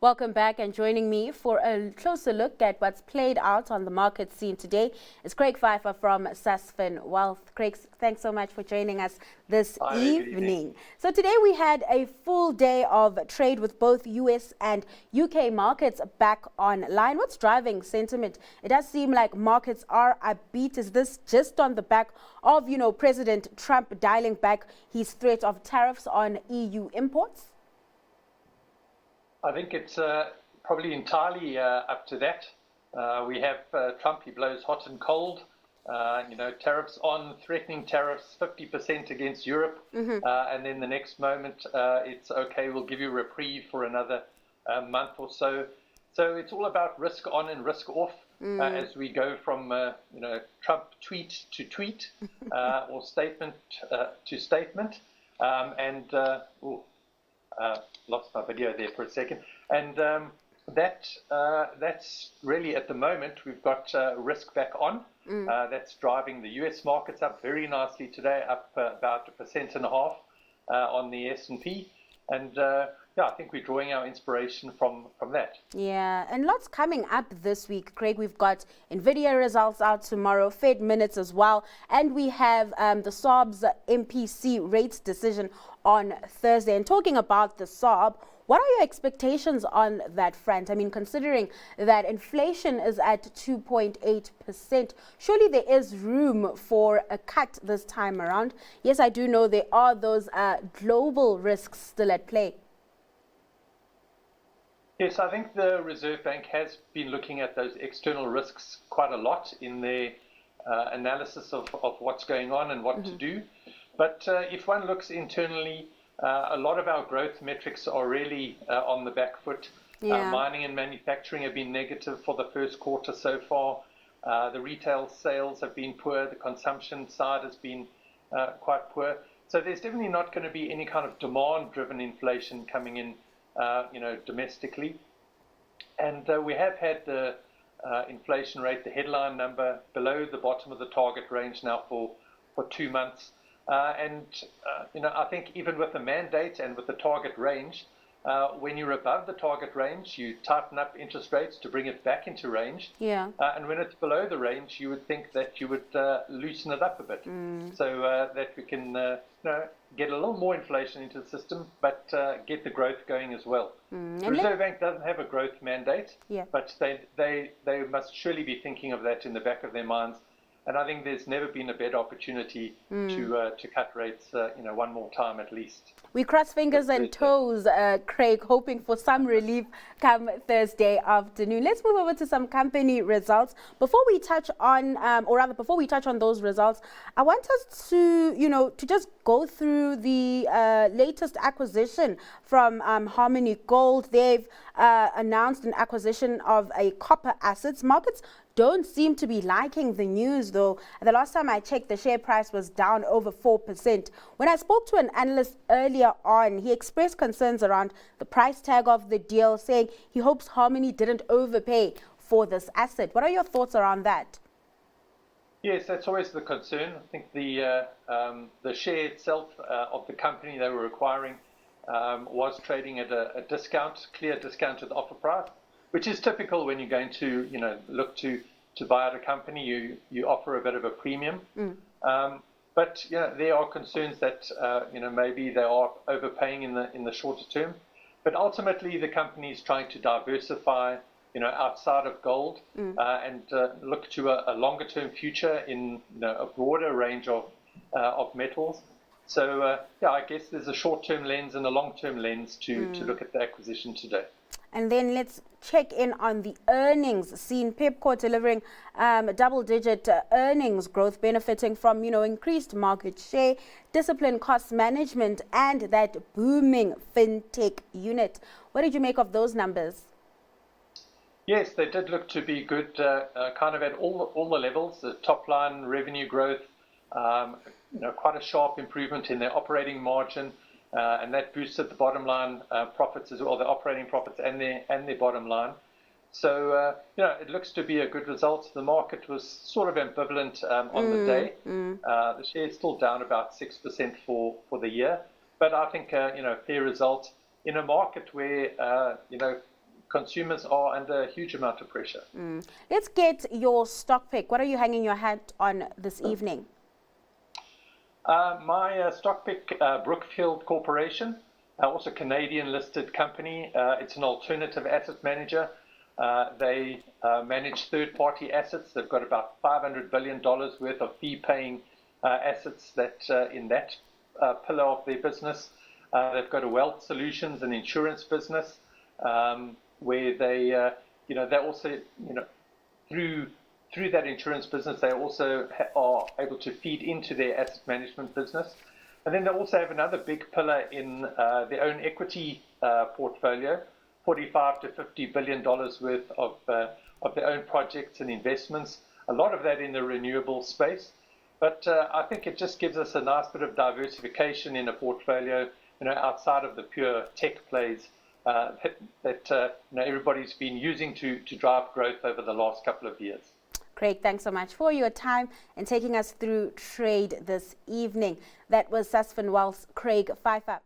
Welcome back, and joining me for a closer look at what's played out on the market scene today is Craig Pheiffer from Sasfin Wealth. Craig, thanks so much for joining us this evening. So today we had a full day of trade with both US and UK markets back online. What's driving sentiment? It does seem like markets are upbeat. Is this just on the back of, President Trump dialing back his threat of tariffs on EU imports? I think it's probably entirely up to that. We have Trump, he blows hot and cold. Tariffs on, threatening tariffs, 50% against Europe. And then the next moment, it's okay, we'll give you a reprieve for another month or so. So it's all about risk on and risk off as we go from, Trump tweet to tweet or statement to statement. Lost my video there for a second. And that's really, at the moment, we've got risk back on. That's driving the US markets up very nicely today, up about 1.5% on the S&P. And I think we're drawing our inspiration from that. Yeah, and lots coming up this week, Craig. We've got NVIDIA results out tomorrow, Fed minutes as well, and we have the SARB's MPC rates decision on Thursday. And talking about the SARB, what are your expectations on that front? I mean, considering that inflation is at 2.8%, surely there is room for a cut this time around. Yes, I do know there are those global risks still at play. Yes, I think the Reserve Bank has been looking at those external risks quite a lot in their analysis of what's going on and what to do. But if one looks internally, a lot of our growth metrics are really on the back foot. Mining and manufacturing have been negative for the first quarter so far. The retail sales have been poor. The consumption side has been quite poor. So there's definitely not going to be any kind of demand-driven inflation coming in, domestically. And we have had the inflation rate, the headline number, below the bottom of the target range now for 2 months. I think even with the mandate and with the target range, when you're above the target range, you tighten up interest rates to bring it back into range. And when it's below the range, you would think that you would loosen it up a bit, so that we can get a little more inflation into the system, but get the growth going as well. The Reserve Bank doesn't have a growth mandate, but they must surely be thinking of that in the back of their minds. And I think there's never been a better opportunity to cut rates, one more time at least. We cross fingers and toes, Craig, hoping for some relief come Thursday afternoon. Let's move over to some company results. Before we touch on, before we touch on those results, I want us to, to just go through the latest acquisition from Harmony Gold. They've announced an acquisition of a copper assets. Markets don't seem to be liking the news, though. The last time I checked, the share price was down over 4%. When I spoke to an analyst earlier on, he expressed concerns around the price tag of the deal, saying he hopes Harmony didn't overpay for this asset. What are your thoughts around that? Yes, that's always the concern. I think the share itself of the company they were acquiring was trading at a discount, clear discount to the offer price, which is typical when you're going to, look to buy out a company. You offer a bit of a premium. But there are concerns that maybe they are overpaying in the shorter term. But ultimately, the company is trying to diversify, outside of gold and look to a longer term future in a broader range of metals. So I guess there's a short term lens and a long term lens to look at the acquisition today. And then let's check in on the earnings seen. Pepco delivering double-digit earnings growth, benefiting from, increased market share, disciplined cost management, and that booming fintech unit. What did you make of those numbers? Yes, they did look to be good, kind of at all the levels. The top line revenue growth, quite a sharp improvement in their operating margin. And that boosted the bottom line profits as well, the operating profits and their bottom line. So, it looks to be a good result. The market was sort of ambivalent on the day. The share is still down about 6% for the year. But I think, fair result in a market where, consumers are under a huge amount of pressure. Let's get your stock pick. What are you hanging your hat on this evening? My stock pick, Brookfield Corporation, also a Canadian listed company. It's an alternative asset manager. They manage third-party assets. They've got about $500 billion worth of fee-paying assets that in that pillar of their business. They've got a wealth solutions and insurance business where they, they also, through that insurance business, they also are able to feed into their asset management business. And then they also have another big pillar in their own equity portfolio, $45 to $50 billion worth of their own projects and investments, a lot of that in the renewable space. But I think it just gives us a nice bit of diversification in a portfolio, outside of the pure tech plays that everybody's been using to drive growth over the last couple of years. Craig, thanks so much for your time and taking us through trade this evening. That was Sasfin Wealth's Craig Pheiffer.